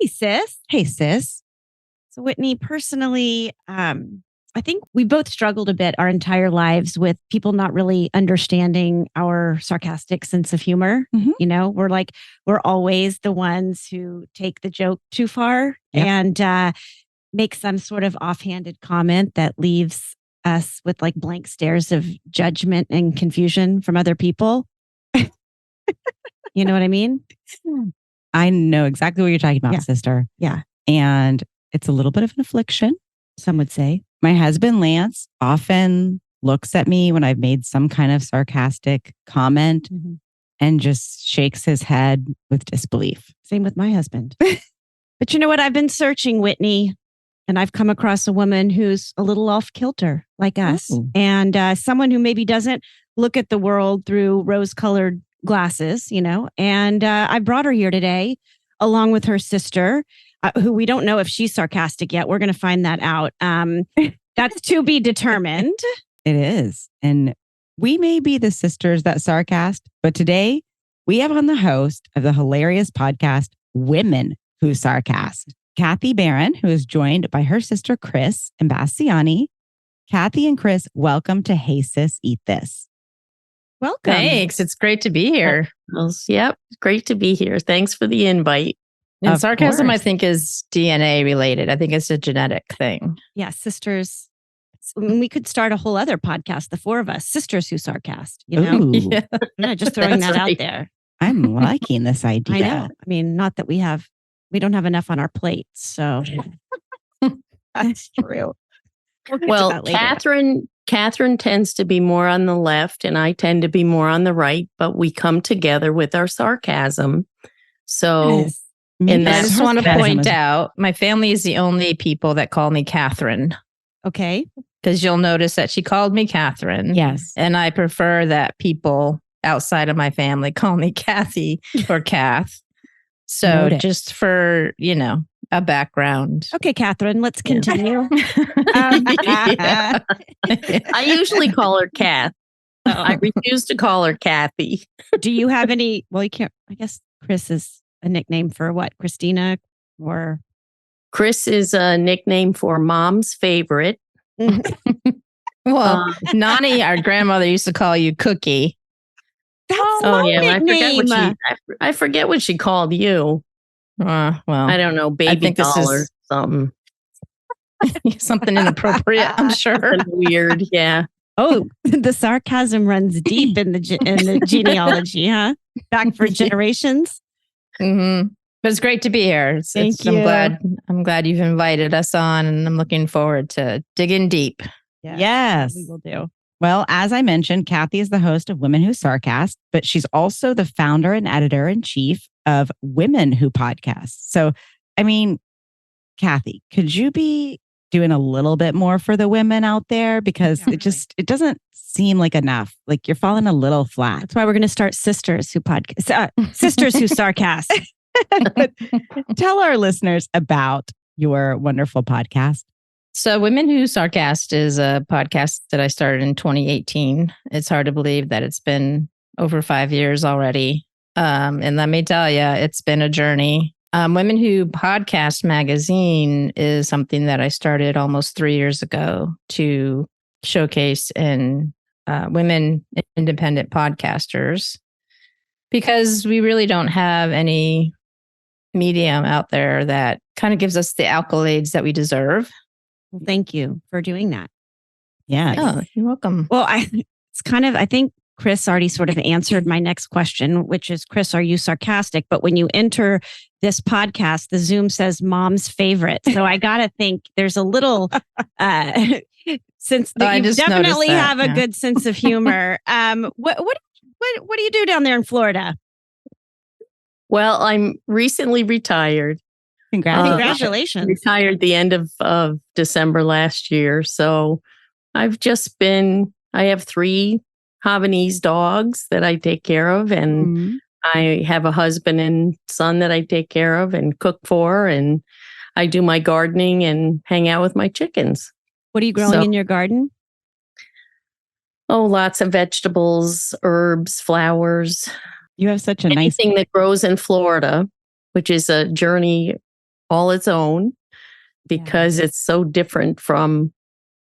Hey, sis. Hey, sis. So, Whitney, personally, I think we both struggled a bit our entire lives with people not really understanding our sarcastic sense of humor. Mhm. You know, we're always the ones who take the joke too far Yep. and make some sort of offhanded comment that leaves us with like blank stares of judgment and confusion from other people. You know what I mean? I know exactly what you're talking about, Yeah. sister. Yeah. And it's a little bit of an affliction. Some would say. My husband, Lance, often looks at me when I've made some kind of sarcastic comment and just shakes his head with disbelief. Same with my husband. But you know what? I've been searching, Whitney, and I've come across a woman who's a little off kilter like us, and someone who maybe doesn't look at the world through rose-colored glasses, you know. And I brought her here today, along with her sister, who we don't know if she's sarcastic yet. We're going to find that out. That's to be determined. It is. And we may be the sisters that sarcast, but today we have on the host of the hilarious podcast, Women Who Sarcast, Kathy Barron, who is joined by her sister, Chris and Bastiani. Kathy and Chris, welcome to Hey Sis, Eat This. Welcome. Thanks. It's great to be here. Yep. Great to be here. Thanks for the invite. And sarcasm, I think, is DNA related. I think it's a genetic thing. Yeah, sisters. We could start a whole other podcast, the four of us, sisters who sarcast, you know? Ooh, Yeah, just throwing that out there. I'm liking this idea. I know. I mean, not that we don't have enough on our plates. So That's true. Well, Catherine tends to be more on the left and I tend to be more on the right, but we come together with our sarcasm. So, Yes. and I that's just want to sarcasm point is- out, my family is the only people that call me Catherine, Okay. because you'll notice that she called me Catherine. Yes. And I prefer that people outside of my family call me Kathy or Kath. So Noted. just for, a background. Okay, Catherine, let's continue. Yeah. I usually call her Kath. Oh. I refuse to call her Kathy. Do you have any? Well, you can't. I guess Chris is a nickname for what? Christina or Chris is a nickname for mom's favorite. Well, Nani, our grandmother, used to call you Cookie. That's Oh my yeah, nickname. I forget what she called you. Well, I don't know, baby think this doll or is- something. something inappropriate, I'm sure. Something weird. Yeah. Oh, the sarcasm runs deep in the genealogy, huh? Back for generations. Mm-hmm. But it's great to be here. Thank you. I'm glad you've invited us on, and I'm looking forward to digging deep. Yes. We will do. Well, as I mentioned, Kathy is the host of Women Who Sarcast, but she's also the founder and editor-in-chief of Women Who Podcast. So, I mean, Kathy, could you be doing a little bit more for the women out there? Because it doesn't seem like enough. Like you're falling a little flat. That's why we're going to start Sisters Who Podcast. Sisters Who Sarcast. But tell our listeners about your wonderful podcast. So Women Who Sarcast is a podcast that I started in 2018. It's hard to believe that it's been over 5 years already. And let me tell you, it's been a journey. Women Who Podcast magazine is something that I started almost 3 years ago to showcase in women independent podcasters, because we really don't have any medium out there that kind of gives us the accolades that we deserve. Well, thank you for doing that. Yeah. Oh, you're welcome. Well, I think Chris already sort of answered my next question, which is, Chris, are you sarcastic? But when you enter this podcast, the Zoom says mom's favorite. So I got to think there's a little, since you definitely have a good sense of humor. What do you do down there in Florida? Well, I'm recently retired. Congratulations. Retired the end of December last year. So I have 3 Havanese dogs that I take care of. And I have a husband and son that I take care of and cook for. And I do my gardening and hang out with my chickens. What are you growing in your garden? Oh, lots of vegetables, herbs, flowers. You have such a Anything that grows in Florida, which is a journey all its own because it's so different from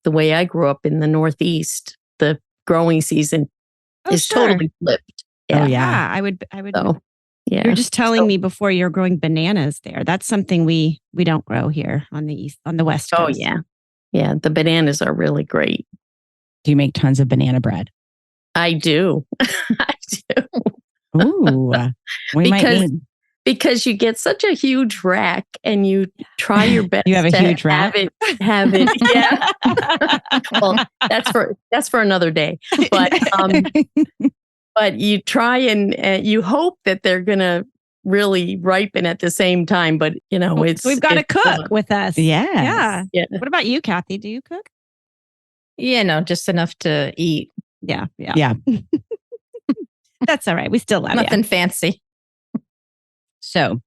the way I grew up in the Northeast. The growing season is totally flipped. Yeah. Oh yeah, I would. So, yeah. You're just telling me before you're growing bananas there. That's something we don't grow here on the West Coast. Oh yeah. Yeah. The bananas are really great. Do you make tons of banana bread? I do. I do. Ooh. Because you get such a huge rack and you try your best you have a to huge rack? have it. Yeah. Well, that's for another day. But you try and you hope that they're going to really ripen at the same time. But, we've got to cook with us. Yes. Yeah. What about you, Kathy? Do you cook? Yeah, no, just enough to eat. Yeah. That's all right. We still love Nothing fancy. So,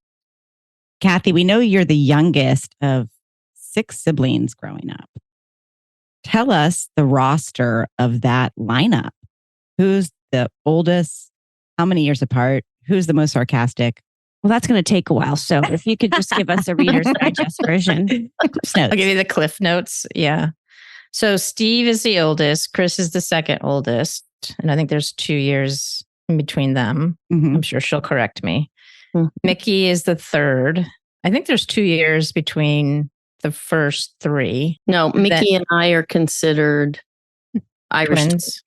Kathy, we know you're the youngest of 6 siblings growing up. Tell us the roster of that lineup. Who's the oldest? How many years apart? Who's the most sarcastic? Well, that's going to take a while. So if you could just give us a Reader's Digest version. I'll give you the Cliff Notes. Yeah. So Steve is the oldest. Chris is the second oldest. And I think there's 2 years in between them. Mm-hmm. I'm sure she'll correct me. Mm-hmm. Mickey is the third. I think there's 2 years between the first 3. No, Mickey and I are considered Irish twins.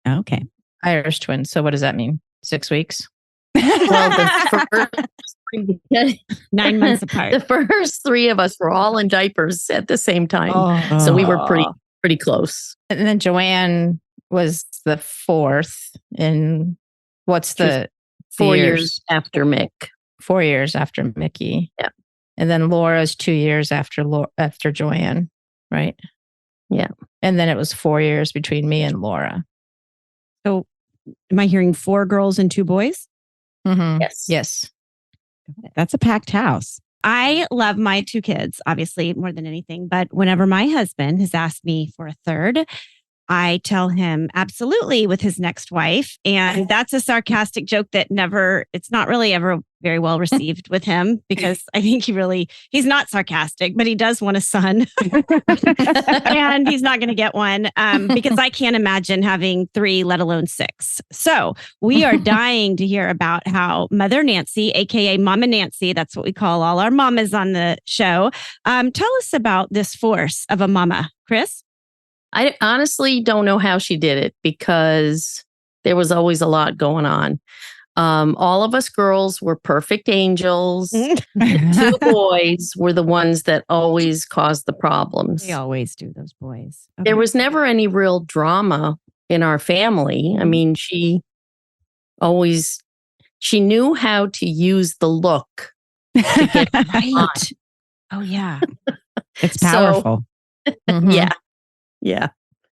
Okay. Irish twins. So what does that mean? 6 weeks? Well, the first 9 months apart. The first 3 of us were all in diapers at the same time. So we were pretty close. And then Joanne was the 4th. And what's the 4 years after Mick? 4 years after Mickey. Yeah. And then Laura's 2 years after Joanne, right? Yeah. And then it was 4 years between me and Laura. So am I hearing 4 girls and 2 boys? Mm-hmm. Yes. Yes. That's a packed house. I love my 2 kids, obviously, more than anything. But whenever my husband has asked me for a third, I tell him absolutely with his next wife. And that's a sarcastic joke that it's not really ever very well received with him because I think he's not sarcastic, but he does want a son. And he's not going to get one because I can't imagine having 3, let alone 6. So we are dying to hear about how Mother Nancy, aka Momma Nancy, that's what we call all our mamas on the show. Tell us about this force of a mama, Chris. I honestly don't know how she did it because there was always a lot going on. All of us girls were perfect angels. The 2 boys were the ones that always caused the problems. They always do, those boys. Okay. There was never any real drama in our family. I mean, she knew how to use the look to get right. Oh yeah. It's powerful. Mm-hmm. Yeah,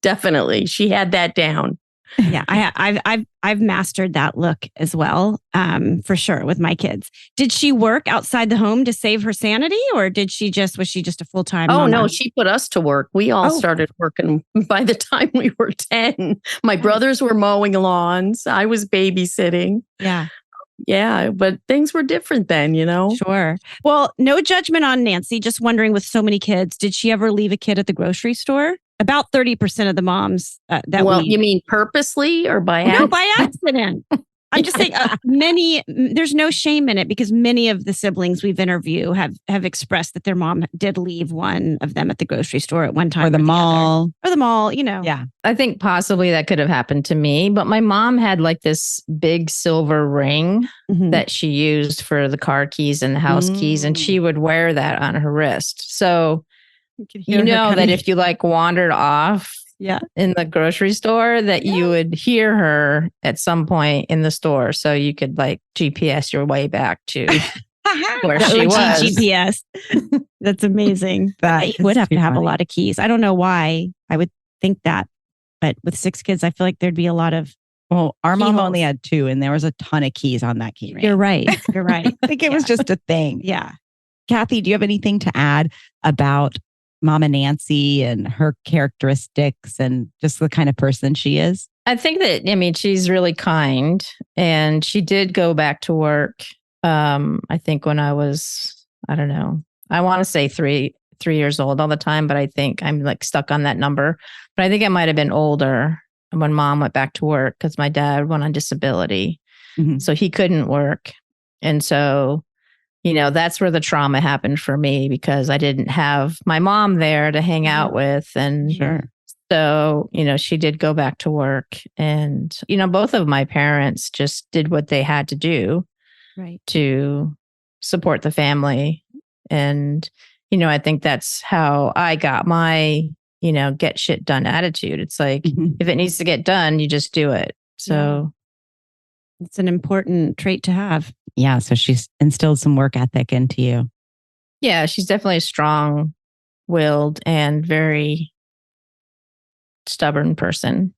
definitely. She had that down. Yeah, I've mastered that look as well, for sure with my kids. Did she work outside the home to save her sanity, or was she just a full-time? Oh mama? no, she put us to work. We all started working by the time we were 10. My brothers were mowing lawns. I was babysitting. Yeah, but things were different then, Sure. Well, no judgment on Nancy. Just wondering, with so many kids, did she ever leave a kid at the grocery store? About 30% of the moms you mean purposely or by accident? No, by accident. I'm just saying there's no shame in it because many of the siblings we've interviewed have expressed that their mom did leave one of them at the grocery store at one time. Or the mall. Yeah. I think possibly that could have happened to me, but my mom had like this big silver ring that she used for the car keys and the house keys, and she would wear that on her wrist. So that if you wandered off in the grocery store, that you would hear her at some point in the store. So you could GPS your way back to where she was. GPS. That's amazing. You would have to have a lot of keys. I don't know why I would think that, but with 6 kids, I feel like there'd be a lot of. Well, our mom only had 2 and there was a ton of keys on that key ring. You're right. I think it was just a thing. Yeah. Kathy, do you have anything to add about Momma Nancy and her characteristics and just the kind of person she is? I think that, she's really kind, and she did go back to work. I think when I was, I want to say three years old all the time, but I think I'm like stuck on that number. But I think I might have been older when mom went back to work because my dad went on disability. Mm-hmm. So he couldn't work. And so, that's where the trauma happened for me because I didn't have my mom there to hang out with. And sure. So, she did go back to work and, both of my parents just did what they had to do to support the family. And, I think that's how I got my, get shit done attitude. It's like, if it needs to get done, you just do it. So it's an important trait to have. Yeah. So she's instilled some work ethic into you. Yeah. She's definitely a strong-willed and very stubborn person.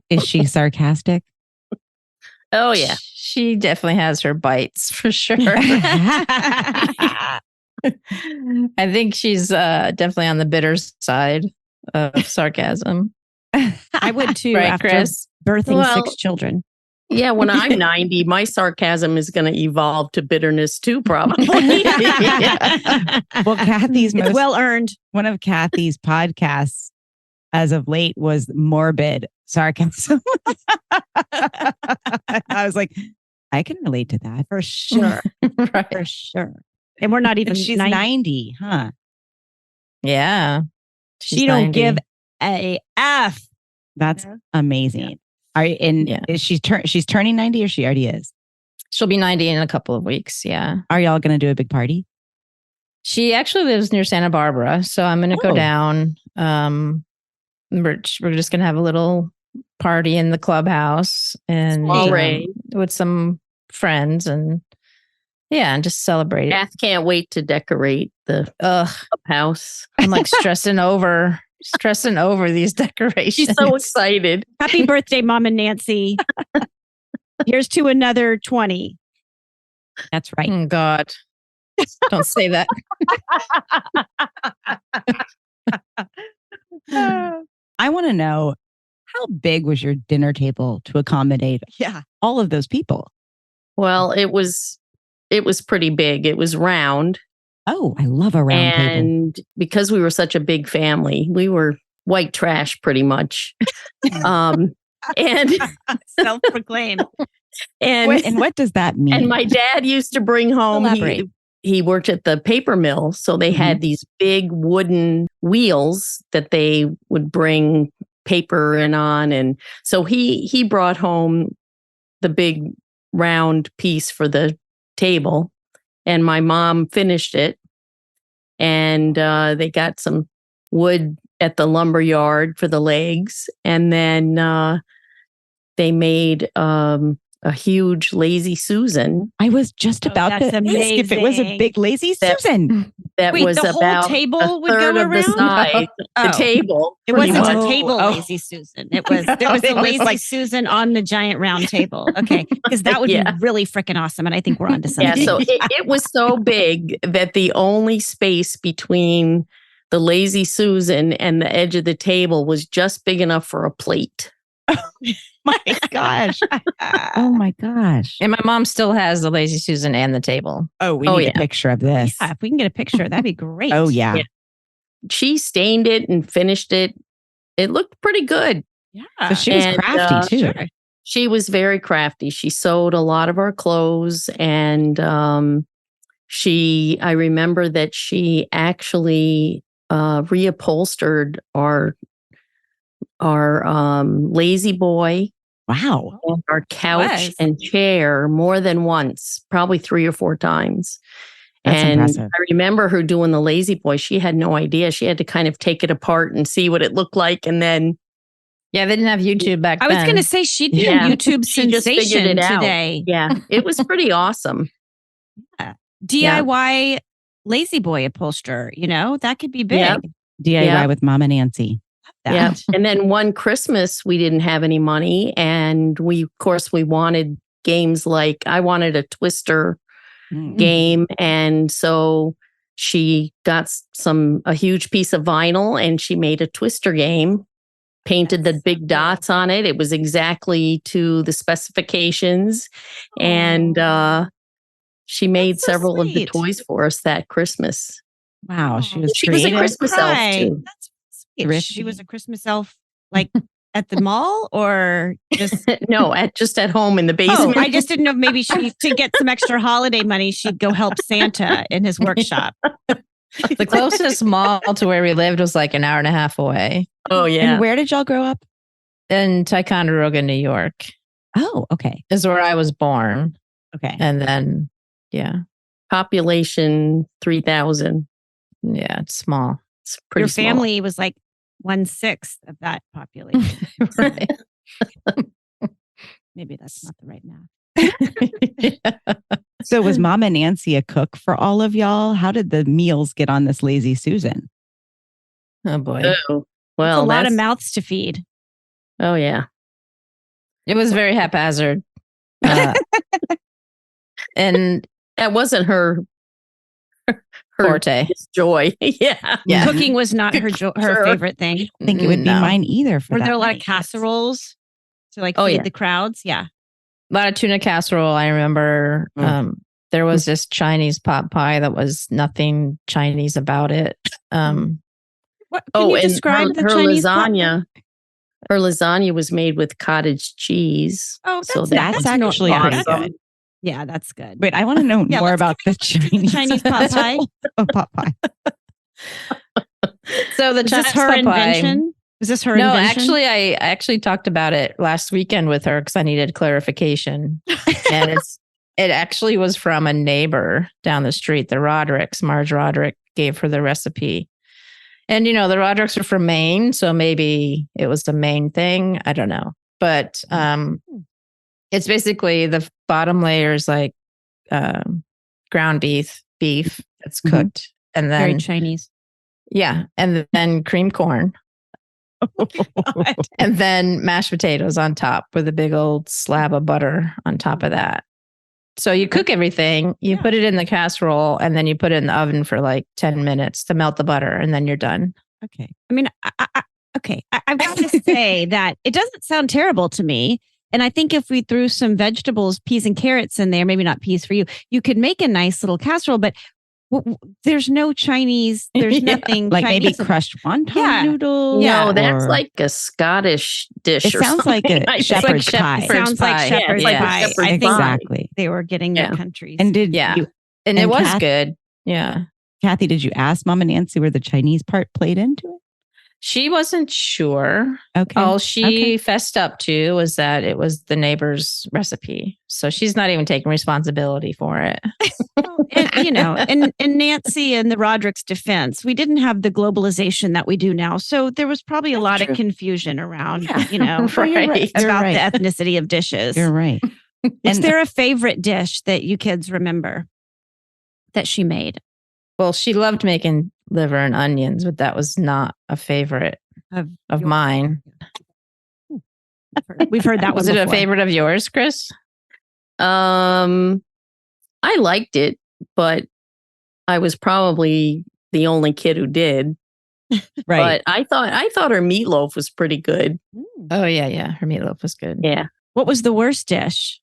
Is she sarcastic? Oh, yeah. She definitely has her bites for sure. I think she's definitely on the bitter side of sarcasm. I would too, right, after Chris? birthing 6 children. Yeah, when I'm 90, my sarcasm is going to evolve to bitterness too, probably. Well, Kathy's it's well earned. One of Kathy's podcasts as of late was morbid sarcasm. I was like, I can relate to that. For sure. Right. For sure. And we're not even, she's 90, huh? Yeah. She don't give a F. That's amazing. Are you in? Yeah. She's turning 90 or she already is? She'll be 90 in a couple of weeks. Yeah. Are y'all going to do a big party? She actually lives near Santa Barbara. So I'm going to go down. We're just going to have a little party in the clubhouse and with some friends and just celebrate it. Beth can't wait to decorate the house. I'm like stressing over these decorations. She's so excited. Happy birthday, Momma Nancy. Here's to another 20. That's right. Oh, God. Don't say that. I want to know, how big was your dinner table to accommodate all of those people? Well, it was pretty big. It was round. Oh, I love a round table. And because we were such a big family, we were white trash pretty much. And self-proclaimed. And what does that mean? And my dad used to bring home, he worked at the paper mill. So they had these big wooden wheels that they would bring paper on. And so he brought home the big round piece for the table. And my mom finished it. And they got some wood at the lumber yard for the legs. And then they made a huge Lazy Susan. I was just about to ask if it was a big Lazy Susan. That was the about whole table would third go of around? the size. The table. It wasn't much. a table Lazy Susan. There was a Lazy Susan on the giant round table. Okay. Because that would be really freaking awesome. And I think we're on to something. Yeah, so it was so big that the only space between the Lazy Susan and the edge of the table was just big enough for a plate. My gosh. Oh my gosh. And my mom still has the Lazy Susan and the table. Oh, we need a picture of this. Yeah, if we can get a picture, that'd be great. Oh, yeah. She stained it and finished it. It looked pretty good. Yeah. So she was crafty too. Sure. She was very crafty. She sewed a lot of our clothes and I remember that she actually reupholstered our lazy boy. Wow. And our couch and chair more than once, probably 3 or 4 times. That's impressive. I remember her doing the lazy boy. She had no idea. She had to kind of take it apart and see what it looked like. And then. Yeah, they didn't have YouTube back then. I was going to say she'd be a YouTube sensation today. Yeah, it was pretty awesome. DIY lazy boy upholsterer, that could be big. Yep. DIY with Momma Nancy. Yeah. And then one Christmas, we didn't have any money. And we wanted games like, I wanted a Twister game. And so she got a huge piece of vinyl and she made a Twister game, painted the big dots on it. It was exactly to the specifications. And She made so several of the sweet. toys for us that Christmas. Wow, she was She was a creative. Christmas elf Cry. too. That's sweet. Thrifty. She was a Christmas elf, like at the mall or just. No, just at home in the Oh, basement. I just didn't know. Maybe to get some extra holiday money, she'd go help Santa in his workshop. The closest mall to where we lived was like an hour and a half away Oh yeah. And where did y'all grow up? in Ticonderoga, New York, Oh, okay. is where I was born. Okay. And then, yeah, Population 3,000. yeah, it's small. It's pretty Your small. family was like 1/6 of that population. Right. Maybe that's not the right math. So was Momma Nancy a cook for all of y'all? How did the meals get on this lazy Susan? Oh boy. Oh, It's well, a lot of that's- mouths to feed. Oh yeah. It was very haphazard. And That wasn't her forte. joy. Yeah. Yeah. Cooking was not her Sure. favorite thing. I think it would be No. mine either for Were that there a lot of night. casseroles to like Oh, feed yeah. the crowds? Yeah. A lot of tuna casserole. I remember there was this Chinese pot pie that was nothing Chinese about it. What can you describe the her Chinese pot pie? lasagna. Her lasagna was made with cottage cheese. Oh, So that's no- actually pretty awesome. good. Yeah, that's good. Wait, I want to know Yeah, more let's about the Chinese pot pie. Oh, pot pie. So the Was Chinese this her pot pie- invention? Was this her No, invention? actually, I actually talked about it last weekend with her because I needed clarification, and it actually was from a neighbor down the street, the Rodericks. Marge Roderick gave her the recipe, and the Rodericks are from Maine, so maybe it was the Maine thing. I don't know, but it's basically the bottom layer is like ground beef that's Mhm. cooked, and Very then Chinese. yeah, and then cream corn. And then mashed potatoes on top with a big old slab of butter on top of that. So you cook everything, you put it in the casserole, and then you put it in the oven for like 10 minutes to melt the butter, and then you're done. Okay. I mean, I've got to say that it doesn't sound terrible to me. And I think if we threw some vegetables, peas and carrots in there, maybe not peas for you, you could make a nice little casserole, but there's no Chinese, there's Yeah. nothing Like Chinese. maybe crushed wonton Yeah. noodles. No, that's or- like a Scottish dish. It or sounds like something. a I think. shepherd's pie. shepherd's Sounds like pie. shepherd's Yeah, it's like a pie. shepherd's I think pie. Exactly. they were getting their Yeah. countries. And did Yeah. you, And it And was Kath- good. Yeah. Kathy, did you ask Momma Nancy where the Chinese part played into it? She wasn't sure. Okay. All she Okay. fessed up to was that it was the neighbor's recipe. So she's not even taking responsibility for it. and in Nancy and the Roderick's defense, we didn't have the globalization that we do now. So there was probably a lot true. of confusion around, Yeah. about You're the right. ethnicity of dishes. You're right. Is there a favorite dish that you kids remember that she made? Well, she loved making liver and onions, but that was not a favorite of mine. We've heard that Was one it a before. favorite of yours, Chris? I liked it, but I was probably the only kid who did. Right. But I thought her meatloaf was pretty good. Oh, yeah. Her meatloaf was good. Yeah. What was the worst dish,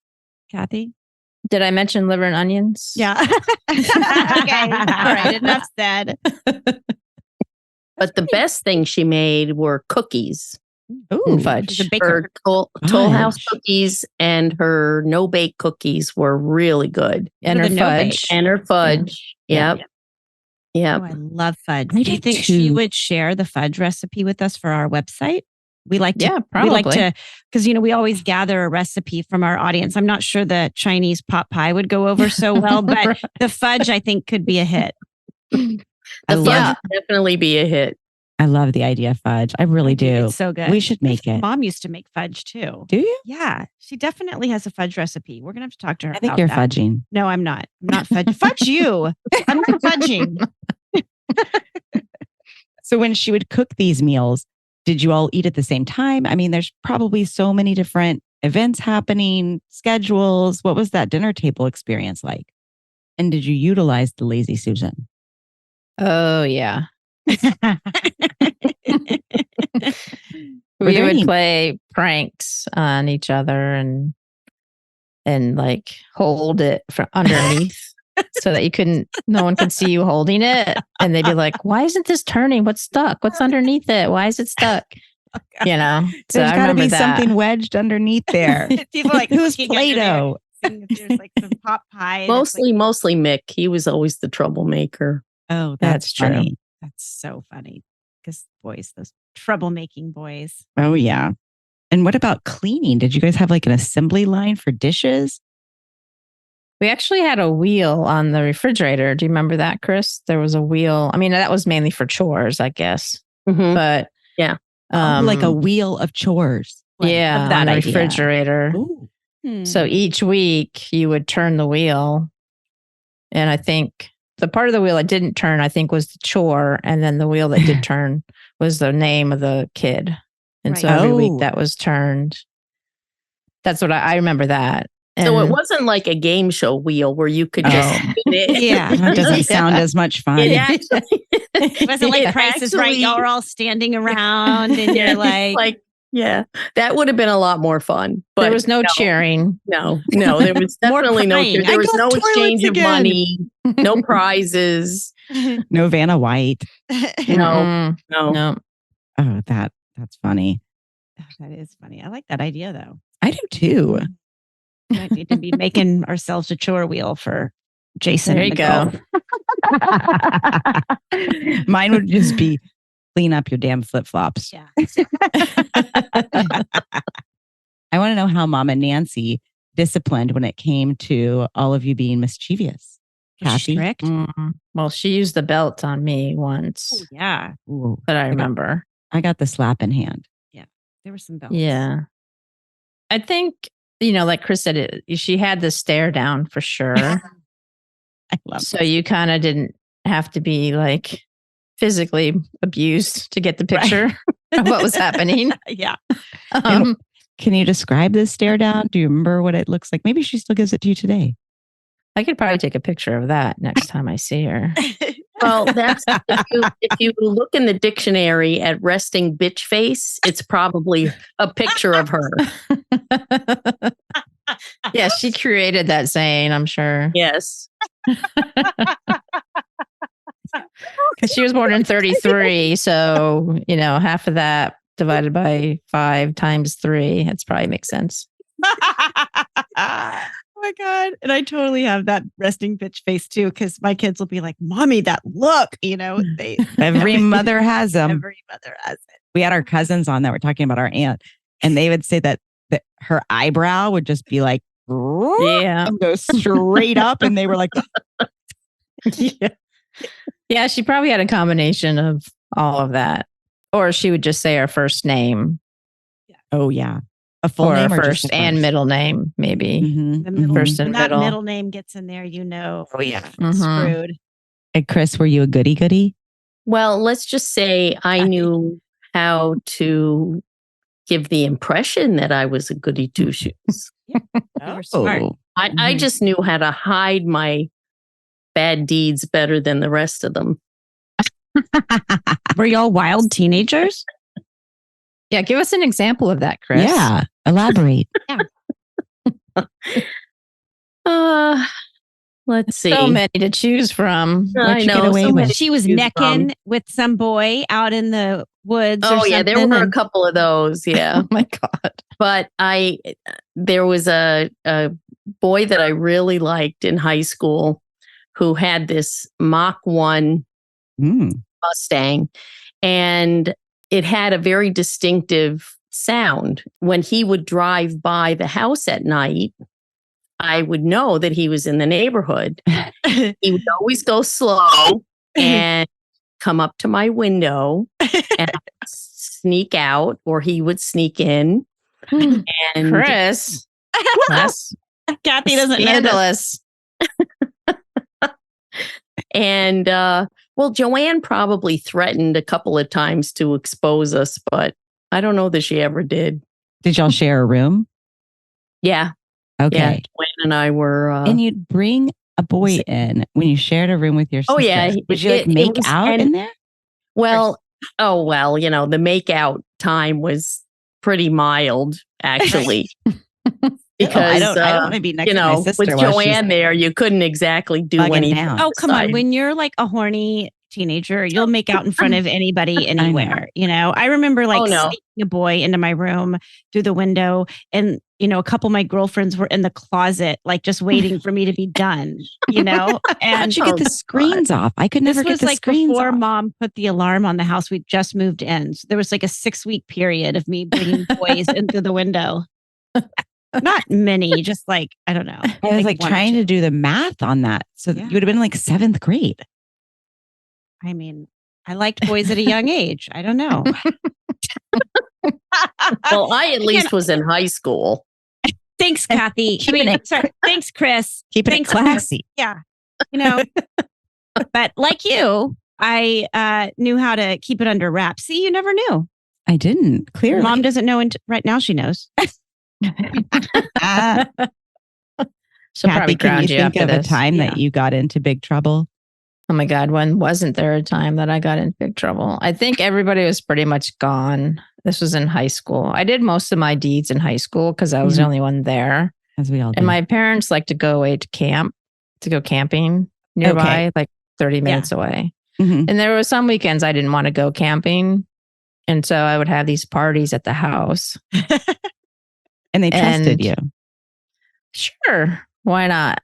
Kathy? Did I mention liver and onions? Yeah. Okay. All right. Enough said. But the best thing she made were cookies. Ooh, And fudge. She's a baker. Her Toll House Fudge. cookies and her no bake cookies were really good. And What her are the no-bake? fudge. And her fudge. Yeah. Yep. Yep. Oh, I love fudge. I Do you do think she too. would share the fudge recipe with us for our website? We like to, Yeah, probably. we like to, because we always gather a recipe from our audience. I'm not sure the Chinese pot pie would go over so well, but the fudge I think could be a hit. I The love, fudge would definitely be a hit. I love the idea of fudge. I really do. It's so good. We should make it. Mom used to make fudge too. Do you? Yeah, she definitely has a fudge recipe. We're gonna have to talk to her. I think about you're that. fudging. No, I'm not. I'm not fudge. Fudge you. I'm not fudging. So when she would cook these meals, did you all eat at the same time? I mean, there's probably so many different events happening, schedules. What was that dinner table experience like? And did you utilize the lazy Susan? Oh, yeah. Were We there would any- play pranks on each other and like hold it from underneath so that no one could see you holding it. And they'd be like, why isn't this turning? What's stuck? What's underneath it? Why is it stuck? You know, so there's got to be something wedged underneath there. People like, who's Play-Doh? There's like some pot pie. Mostly Mick. He was always the troublemaker. Oh, that's true. Funny. That's so funny. Because boys, those troublemaking boys. Oh, yeah. And what about cleaning? Did you guys have like an assembly line for dishes? We actually had a wheel on the refrigerator. Do you remember that, Chris? There was a wheel. I mean, that was mainly for chores, I guess. Mm-hmm. But yeah. Like a wheel of chores. Yeah, that on the idea. refrigerator. So each week you would turn the wheel. And I think the part of the wheel that didn't turn, I think, was the chore. And then the wheel that did turn was the name of the kid. And so every week that was turned. That's what I remember that. And so it wasn't like a game show wheel where you could just spin it. Yeah, that doesn't sound as much fun. It wasn't like Price is Right. Y'all were all standing around and you're like, yeah, that would have been a lot more fun. But there was no cheering. No, there was definitely no cheering. There was no exchange of money, no prizes, no Vanna White. No. Oh, that's funny. Oh, that is funny. I like that idea though. I do too. We might need to be making ourselves a chore wheel for Jason. There you go. Mine would just be clean up your damn flip-flops. Yeah. I want to know how Momma Nancy disciplined when it came to all of you being mischievous. Kathy? Strict? Well, she used the belt on me once. Ooh, yeah. But I remember. I got the slap in hand. Yeah. There were some belts. Yeah. I think, like Chris said, she had the stare down for sure. I love so you kind of didn't have to be like physically abused to get the picture of what was happening. Yeah. Can you describe this stare down? Do you remember what it looks like? Maybe she still gives it to you today. I could probably take a picture of that next time I see her. Well, that's if you look in the dictionary at resting bitch face, it's probably a picture of her. Yeah, she created that saying, I'm sure. Yes. Because she was born in 33. So, half of that divided by 5 times 3, that's probably makes sense. Oh my God. And I totally have that resting bitch face too, because my kids will be like, Mommy, that look, every mother has them. Every mother has it. We had our cousins on that were talking about our aunt, and they would say that her eyebrow would just be like, and go straight up. And they were like, yeah, she probably had a combination of all of that. Or she would just say her first name. Oh, yeah. A full name or first and middle name, maybe. The middle, First and when middle. that middle name gets in there, Oh, yeah. Screwed. And Chris, were you a goody-goody? Well, let's just say I knew how to give the impression that I was a goody two-shoes. You were smart. I just knew how to hide my bad deeds better than the rest of them. Were y'all wild teenagers? Yeah, give us an example of that, Chris. Yeah, elaborate. Let's see. So many to choose from. I know. Get away with? She was necking with some boy out in the woods. Oh, yeah, there were a couple of those. Yeah. Oh my God. But there was a boy that I really liked in high school who had this Mach 1 Mustang, and it had a very distinctive sound. When he would drive by the house at night, I would know that he was in the neighborhood. He would always go slow and come up to my window and sneak out, or he would sneak in. And Chris, Kathy doesn't scandalous. And Joanne probably threatened a couple of times to expose us, but I don't know that she ever did. Did y'all share a room? Yeah. Okay. Yeah, Joanne and I were. And you'd bring a boy in when you shared a room with your sister. Oh, yeah. Would you make out in there? Well, the make out time was pretty mild, actually. because I don't want to be next to my sister with Joanne there, you couldn't exactly do anything. Oh, come on. When you're like a horny teenager, you'll make out in front of anybody anywhere. I remember sneaking a boy into my room through the window, and a couple of my girlfriends were in the closet, like just waiting for me to be done. And how'd you get the screens off? I could never get the screens before off. Mom put the alarm on the house. We just moved in, so there was like a 6-week period of me bringing boys into the window. Not many, just I don't know. I was trying to do the math on that, so you would have been like 7th grade. I mean, I liked boys at a young age. I don't know. Well, I at least was in high school. Thanks, Kathy. Thanks, Chris. Keeping it classy. Yeah. But like you, I knew how to keep it under wraps. See, you never knew. I didn't. Clearly. Mom doesn't know. Right now she knows. Kathy, can you think of a time that you got into big trouble? Oh my God, when wasn't there a time that I got into big trouble? I think everybody was pretty much gone. This was in high school. I did most of my deeds in high school because I was the only one there. As we all did. And my parents like to go away to go camping nearby, like 30 minutes away. Mm-hmm. And there were some weekends I didn't want to go camping. And so I would have these parties at the house. And they trusted you. Sure. Why not?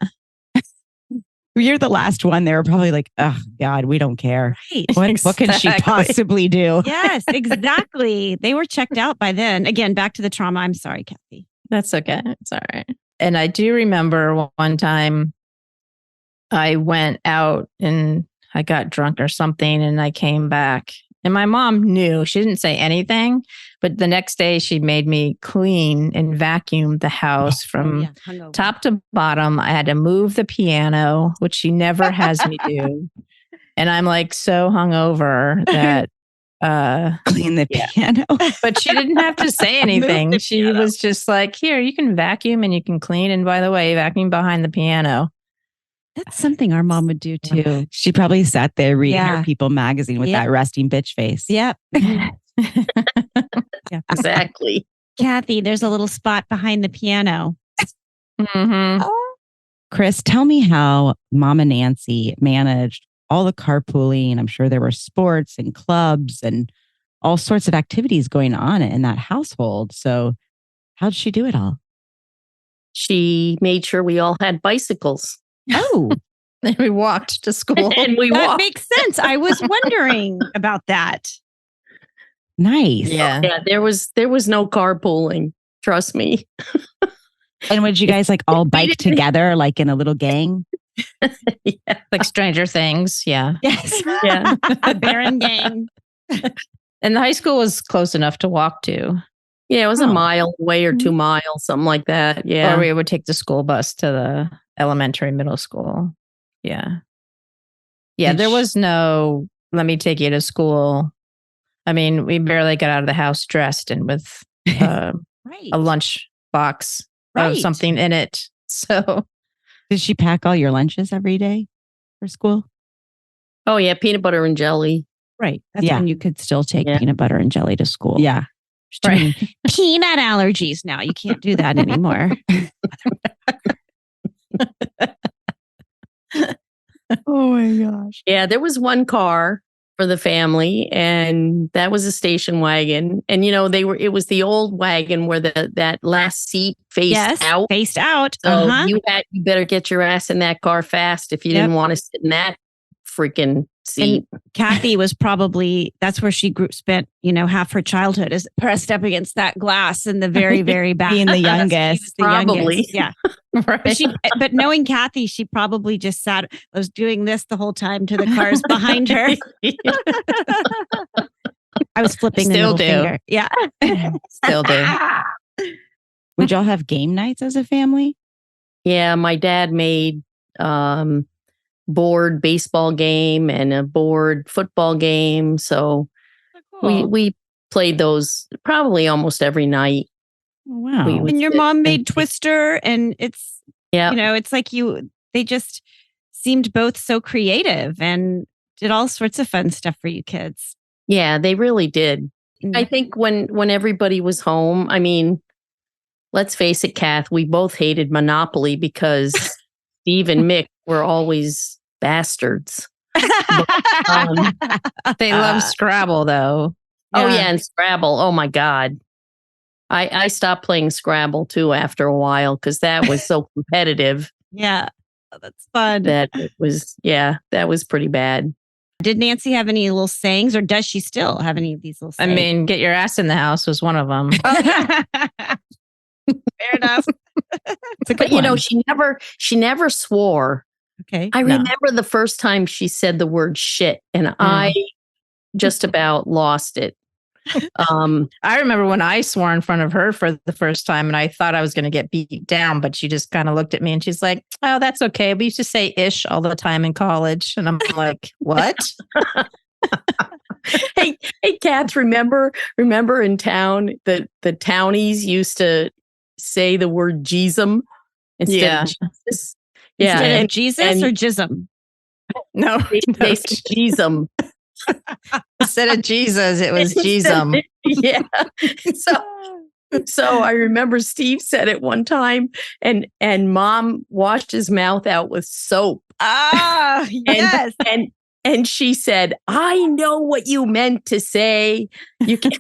You're the last one. They were probably like, oh, God, we don't care. Right. What can she possibly do? Yes, exactly. They were checked out by then. Again, back to the trauma. I'm sorry, Kathy. That's okay. It's all right. And I do remember one time I went out and I got drunk or something and I came back. And my mom knew. She didn't say anything, but the next day she made me clean and vacuum the house from top to bottom. I had to move the piano, which she never has me do. And I'm so hungover that clean the piano. But she didn't have to say anything. She was just like, here, you can vacuum and you can clean. And by the way, vacuum behind the piano. That's something our mom would do too. She probably sat there reading her People magazine with that resting bitch face. Yep. Exactly. Kathy, there's a little spot behind the piano. Mm-hmm. Chris, tell me how Momma Nancy managed all the carpooling. I'm sure there were sports and clubs and all sorts of activities going on in that household. So how'd she do it all? She made sure we all had bicycles. Oh, and we walked to school. And we that walked. makes sense. I was wondering about that. Nice. Yeah. There was no carpooling. Trust me. And would you guys all bike together, in a little gang? Yeah. Like Stranger Things. Yeah. Yes. Yeah. Baron gang. And the high school was close enough to walk to. Yeah, it was a mile away or 2 miles, something like that. Yeah. Or we would take the school bus to the elementary, middle school. Yeah. Yeah, there was no, let me take you to school. I mean, we barely got out of the house dressed and with a lunch box of something in it. So did she pack all your lunches every day for school? Oh, yeah. Peanut butter and jelly. Right. That's when you could still take peanut butter and jelly to school. Yeah. Right. Peanut allergies now. You can't do that anymore. Oh my gosh. Yeah, there was one car for the family, and that was a station wagon. And it was the old wagon where that last seat faced out. Faced out. So you better get your ass in that car fast if you didn't want to sit in that freaking seat. And Kathy was probably, that's where she spent, half her childhood is pressed up against that glass in the very, very back. Being the youngest. Probably. Youngest. Yeah. Right. But knowing Kathy, she probably just was doing this the whole time to the cars behind her. I was flipping Still the middle finger. Yeah. Still do. Would y'all have game nights as a family? Yeah, my dad made board baseball game and a board football game. So we played those probably almost every night. Wow. And your mom made Twister, and it's, it's like they just seemed both so creative and did all sorts of fun stuff for you kids. Yeah, they really did. I think when everybody was home, I mean, let's face it, Kath, we both hated Monopoly because Steve and Mick were always bastards. They love Scrabble, though. Oh, yeah, and Scrabble. Oh, my God. I stopped playing Scrabble, too, after a while because that was so competitive. Yeah, that's fun. That was pretty bad. Did Nancy have any little sayings, or does she still have any of these little sayings? I mean, get your ass in the house was one of them. Fair enough. But you know, she never swore. Okay. I remember the first time she said the word shit, and I just about lost it. I remember when I swore in front of her for the first time, and I thought I was going to get beat down, but she just kind of looked at me and she's like, "Oh, that's okay. We used to say ish all the time in college," and I'm like, "What?" Hey, Kath, remember in town that the townies used to say the word "jeezum" instead of Jesus? Yeah, instead of Jesus or jism? No, they said "jeezum." Instead of Jesus, it was Jeezum. Yeah. So I remember Steve said it one time, and Mom washed his mouth out with soap. Yes. And she said, "I know what you meant to say." You can.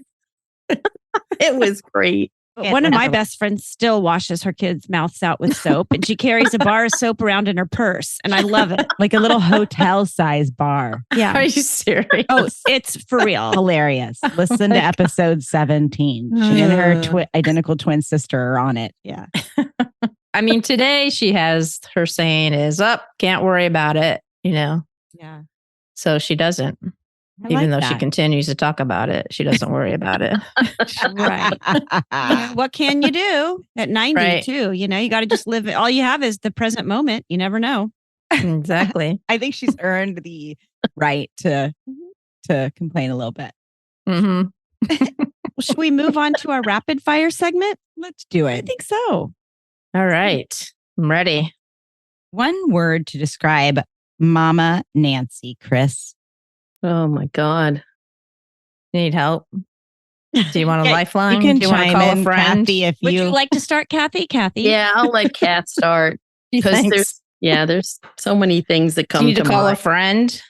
It was great. One of my best friends still washes her kids' mouths out with soap, and she carries a bar of soap around in her purse, and I love it. Like a little hotel-size bar. Yeah. Are you serious? Oh, it's for real. Hilarious. Listen to episode 17. She and her identical twin sister are on it. Yeah. I mean, today she has her saying is up, can't worry about it, you know? Yeah. So she doesn't. Even though she continues to talk about it, she doesn't worry about it. Right. What can you do at 90 too? You know, you got to just live. All you have is the present moment. You never know. Exactly. I think she's earned the right to complain a little bit. Mm-hmm. Well, should we move on to our rapid fire segment? Let's do it. I think so. All right. I'm ready. One word to describe Momma Nancy, Chris. Oh my God. You need help? Do you want a lifeline? You can Do you want to chime call in, a friend? Kathy, if Would you you like to start, Kathy? Yeah, I'll let Kath start because there's so many things that come Do you need to call mind. a friend?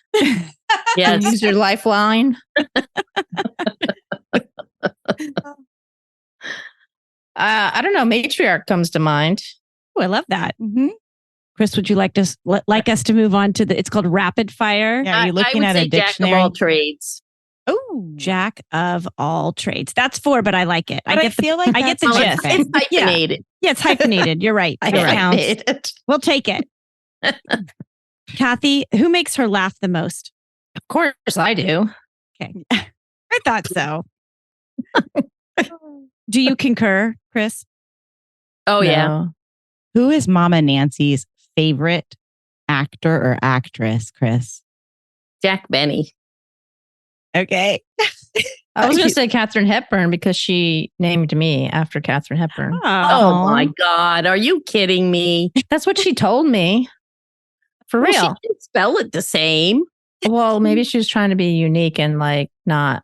Yes. Use your lifeline. I don't know. Matriarch comes to mind. Oh, I love that. Mm-hmm. Chris, would you like us to move on to it's called rapid fire? Yeah, are you looking at a dictionary? Jack of all trades. Oh, Jack of all trades. That's 4, but I like it. But I feel like I get the gist. It's hyphenated. Yeah, it's hyphenated. You're right. Hyphenated. We'll take it. Kathy, who makes her laugh the most? Of course I do. Okay. I thought so. Do you concur, Chris? Oh, No. yeah. Who is Momma Nancy's favorite actor or actress, Chris? Jack Benny. Okay. I was going to say Katharine Hepburn because she named me after Katharine Hepburn. Oh my God. Are you kidding me? That's what she told me. For real. She didn't spell it the same. Well, maybe she was trying to be unique and not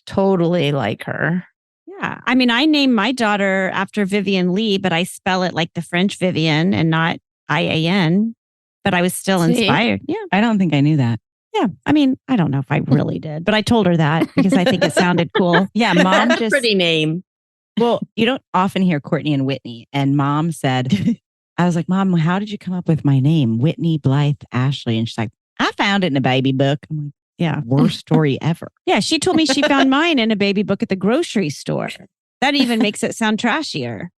totally like her. Yeah. I mean, I named my daughter after Vivian Lee, but I spell it like the French Vivian and not IAN. But I was still inspired. Yeah. I don't think I knew that. Yeah. I mean, I don't know if I really did, but I told her that because I think it sounded cool. Yeah. Mom That's a pretty name. Well, you don't often hear Courtney and Whitney. And Mom said, I was like, Mom, how did you come up with my name? Whitney, Blythe, Ashley. And she's like, I found it in a baby book. I'm like, yeah, worst story ever. Yeah. She told me she found mine in a baby book at the grocery store. That even makes it sound trashier.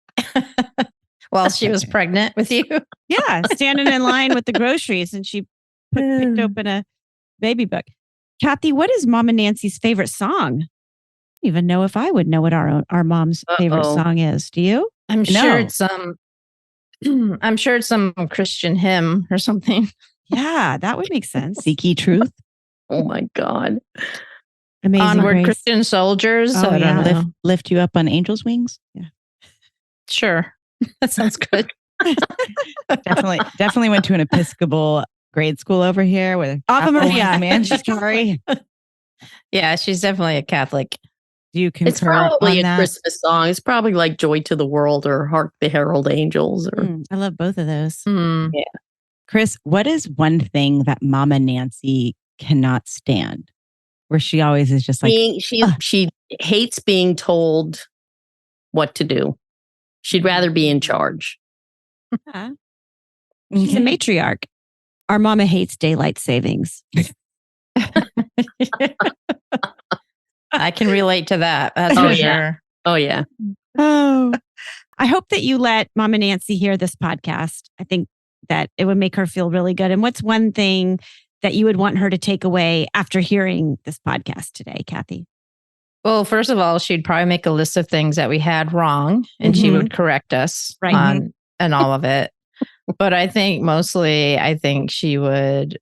Well, she was pregnant with you. Yeah. Standing in line with the groceries and she picked open a baby book. Kathy, what is Momma Nancy's favorite song? I don't even know if I would know what our mom's favorite song is. Do you? I'm sure it's I'm sure it's some Christian hymn or something. Yeah, that would make sense. Seek ye truth. Oh my God. Amazing Onward, Grace. Christian soldiers. Oh, I don't know. Lift you up on angel's wings. Yeah. Sure. That sounds good. Definitely went to an Episcopal grade school over here with Ave Maria. Mandatory. Yeah, she's definitely a Catholic. Do you concur It's probably on a that? Christmas song. It's probably like Joy to the World or Hark the Herald Angels. Or I love both of those. Yeah. Chris, what is one thing that Momma Nancy cannot stand? Where she always is just like, she hates being told what to do. She'd rather be in charge. She's a matriarch. Our mama hates daylight savings. I can relate to that. That's Oh, for yeah. sure. Oh, yeah. Oh, I hope that you let Momma Nancy hear this podcast. I think that it would make her feel really good. And what's one thing that you would want her to take away after hearing this podcast today, Kathy? Well, first of all, she'd probably make a list of things that we had wrong and she would correct us on and all of it. But I think she would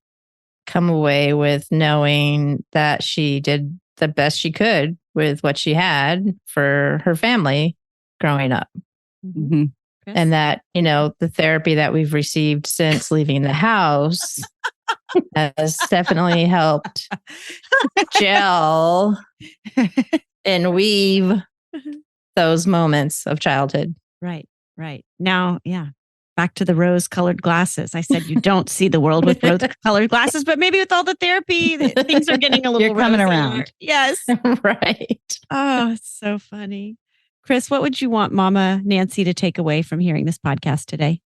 come away with knowing that she did the best she could with what she had for her family growing up. mm-hmm. And that, the therapy that we've received since leaving the house has definitely helped gel and weave those moments of childhood. Right. Now, back to the rose-colored glasses. I said you don't see the world with rose-colored glasses, but maybe with all the therapy, things are getting a little You're coming rosier. around. Yes. Right. Oh, it's so funny. Chris, what would you want Momma Nancy to take away from hearing this podcast today?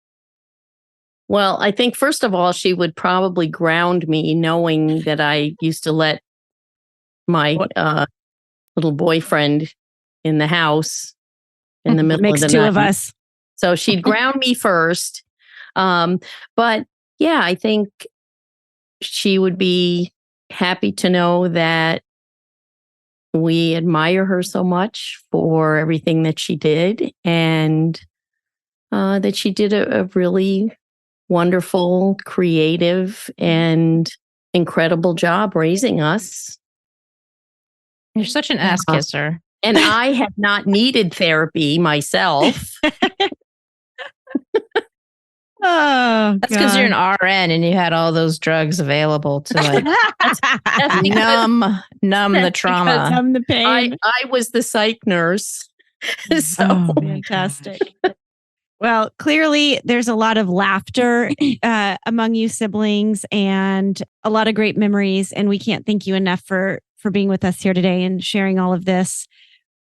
Well, I think first of all, she would probably ground me knowing that I used to let my little boyfriend in the house in the middle Makes of the two night. of us. So she'd ground me first. But yeah, I think she would be happy to know that we admire her so much for everything that she did and that she did a really wonderful, creative, and incredible job raising us. You're such an ass kisser. And I have not needed therapy myself. Oh, that's because you're an RN and you had all those drugs available to numb the trauma. Numb the pain. I was the psych nurse. So fantastic. Well, clearly there's a lot of laughter among you siblings and a lot of great memories. And we can't thank you enough for being with us here today and sharing all of this.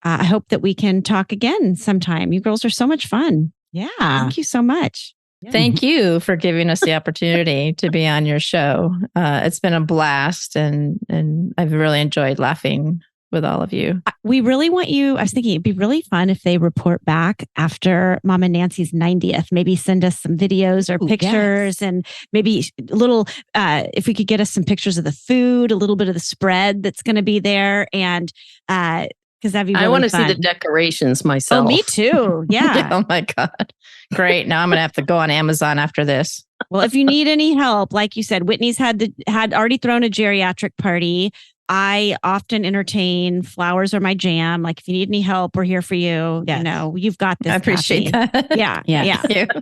I hope that we can talk again sometime. You girls are so much fun. Yeah. Thank you so much. Thank you for giving us the opportunity to be on your show. It's been a blast and I've really enjoyed laughing with all of you. We really want you. I was thinking it'd be really fun if they report back after Momma Nancy's 90th. Maybe send us some videos or pictures and maybe a little, if we could get us some pictures of the food, a little bit of the spread that's going to be there. And because that'd be really I want to fun. see the decorations myself. Oh, me too. Yeah. Oh my God. Great. Now I'm going to have to go on Amazon after this. Well, if you need any help, like you said, Whitney's had already thrown a geriatric party. I often entertain. Flowers are my jam. Like if you need any help, we're here for you. Yes. You've got this. I appreciate Kathy. that. Yeah. Thank you.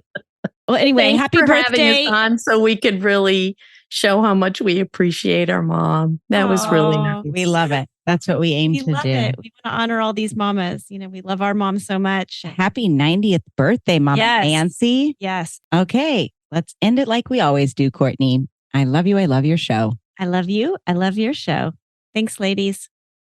Well, anyway, Thanks happy for birthday. having us on so we could really show how much we appreciate our mom. That was really nice. We love it. That's what we aim to love do. it. We want to honor all these mamas. We love our moms so much. Happy 90th birthday, Momma Nancy. Yes. Okay, let's end it like we always do, Courtney. I love you. I love your show. I love you. I love your show. Thanks, ladies.